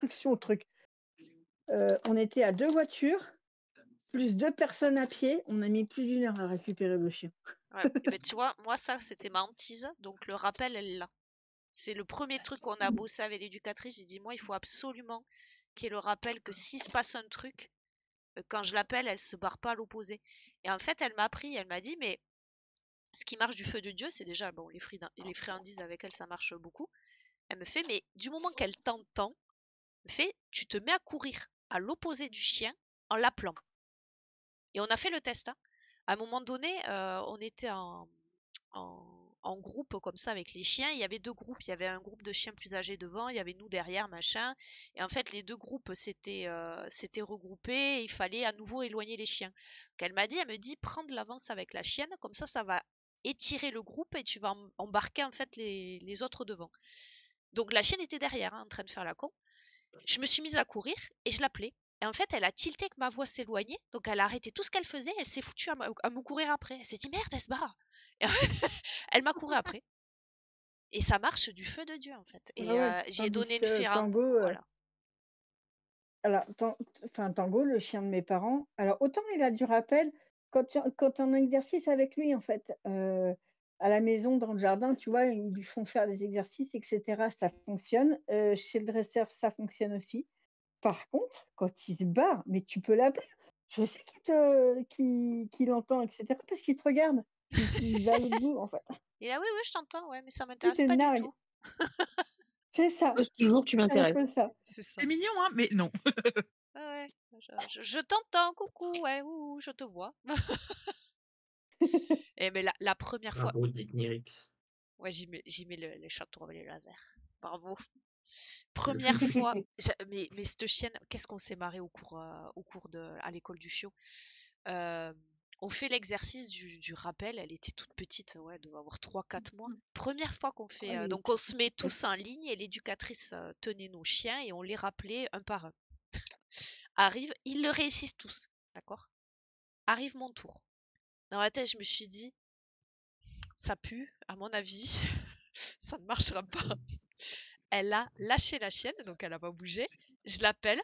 destruction, le truc. On était à 2 voitures, plus 2 personnes à pied. On a mis plus d'1 heure à récupérer le chien. Ouais, mais tu vois, moi, ça, c'était ma hantise. Donc, le rappel, elle l'a. C'est le premier truc qu'on a bossé avec l'éducatrice. J'ai dit, moi, il faut absolument qu'il y ait le rappel que s'il se passe un truc, quand je l'appelle, elle se barre pas à l'opposé. Et en fait, elle m'a appris, elle m'a dit, mais ce qui marche du feu de Dieu, c'est déjà, bon, les friandises avec elle, ça marche beaucoup. Elle me fait, mais du moment qu'elle t'entend, elle me fait, tu te mets à courir à l'opposé du chien en l'appelant. Et on a fait le test, hein. À un moment donné, on était en groupe comme ça avec les chiens. Il y avait 2 groupes. Il y avait un groupe de chiens plus âgés devant, il y avait nous derrière, machin. Et en fait, les 2 groupes s'étaient regroupés. Et il fallait à nouveau éloigner les chiens. Donc elle me dit, prends de l'avance avec la chienne, comme ça va étirer le groupe et tu vas embarquer en fait les autres devant. Donc la chienne était derrière, hein, en train de faire la con. Je me suis mise à courir et je l'appelais. Et en fait, elle a tilté que ma voix s'éloignait. Donc, elle a arrêté tout ce qu'elle faisait. Elle s'est foutue à me courir après. Elle s'est dit, merde, elle se barre. Et en fait, elle m'a couru après. Et ça marche du feu de Dieu, en fait. Et j'ai donné une ferrande. Tango, Voilà. alors, Tango, le chien de mes parents, alors autant il a du rappel, quand on a un exercice avec lui, en fait, à la maison, dans le jardin, tu vois, ils lui font faire des exercices, etc. Ça fonctionne. Chez le dresseur, ça fonctionne aussi. Par contre, quand il se barre, mais tu peux l'appeler. Je sais qu'il entend, etc. parce qu'il te regarde. Il va à l'autre bout, en fait. Et là, oui, je t'entends, ouais, mais ça Il m'intéresse te pas du nargue. tout. C'est ça. Pose toujours, tu C'est un m'intéresses. peu ça. C'est ça. C'est mignon, hein, mais non. Ouais, je t'entends, coucou, ouais, ouh, je te vois. Et mais la première fois. Bravo, Dick Nirix. Ouais, j'y mets les châteaux les lasers. Bravo. Première fois, mais cette chienne, qu'est-ce qu'on s'est marré au cours à l'école du chiot. On fait l'exercice du rappel, elle était toute petite, ouais, elle devait avoir 3-4 mois. Première fois qu'on fait, donc on se met tous en ligne et l'éducatrice tenait nos chiens et on les rappelait un par un. Arrive, ils le réussissent tous, d'accord? Arrive mon tour. Dans la tête, je me suis dit, ça pue, à mon avis, ça ne marchera pas. Elle a lâché la chienne, donc elle n'a pas bougé. Je l'appelle,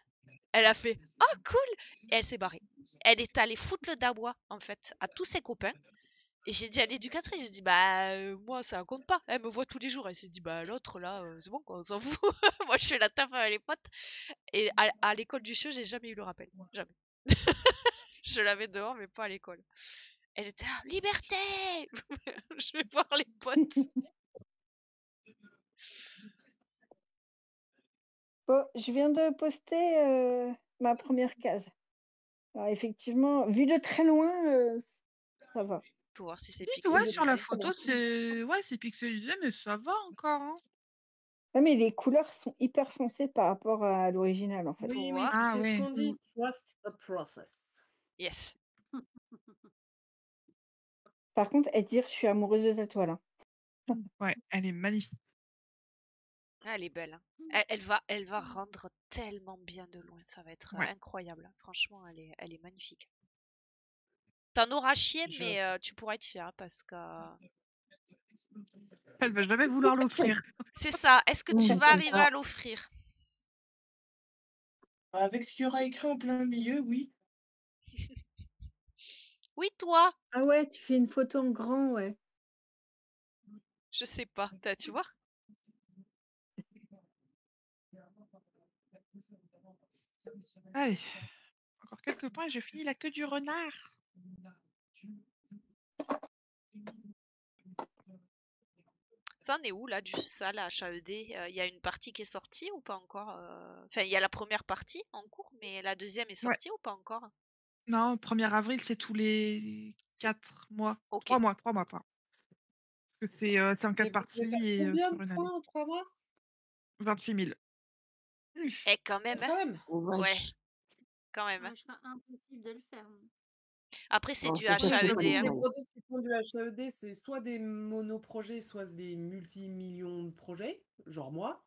elle a fait « Oh, cool !» et elle s'est barrée. Elle est allée foutre le dabois, en fait, à tous ses copains. Et j'ai dit à l'éducatrice, j'ai dit « Bah, moi, ça compte pas. Elle me voit tous les jours. » Elle s'est dit « Bah, l'autre, là, c'est bon, quoi, on s'en fout. » Moi, je fais la taf avec les potes. Et à l'école du chiot, j'ai jamais eu le rappel. Jamais. Je l'avais dehors, mais pas à l'école. Elle était là « Liberté !» Je vais voir les potes. Bon, je viens de poster ma première case. Alors, effectivement, vu de très loin, ça va. Pour voir si c'est Ouais, sur la pixelisé. photo, c'est pixelisé, mais ça va encore. Hein. Ouais, mais les couleurs sont hyper foncées par rapport à l'original, en fait. Faut Oui, voir. tu sais ce ouais. qu'on dit. Trust the process. Yes. Par contre, elle dit, je suis amoureuse de ta toile. Hein. Ouais, elle est magnifique. Ah, elle est belle. Hein. Elle va rendre tellement bien de loin. Ça va être incroyable. Franchement, elle est magnifique. T'en auras chié, mais tu pourras être fier parce que. Elle va jamais vouloir l'offrir. C'est ça. Est-ce que tu vas arriver à l'offrir? Avec ce qu'il y aura écrit en plein milieu, oui. Oui, toi. Ah ouais, tu fais une photo en grand, ouais. Je sais pas. Tu vois? Allez, encore quelques points et je finis la queue du renard. Ça en est où là du salle à HAED? Il y a une partie qui est sortie ou pas encore? Enfin, il y a la première partie en cours, mais la deuxième est sortie ou pas encore? Non, 1er avril, c'est tous les 4 mois. Ok. 3 mois, pas. Parce que c'est en 4 parties et Combien sur de une année. points en 3 mois? 28 000. Eh, quand même, hein? Quand même. Ouais, quand même. Ouais, Hein. ce sera impossible de le faire. Après, c'est du c'est pas HAED. Les Hein. projets qui font du HAED, c'est soit des monoprojets, soit des multimillions de projets, genre moi.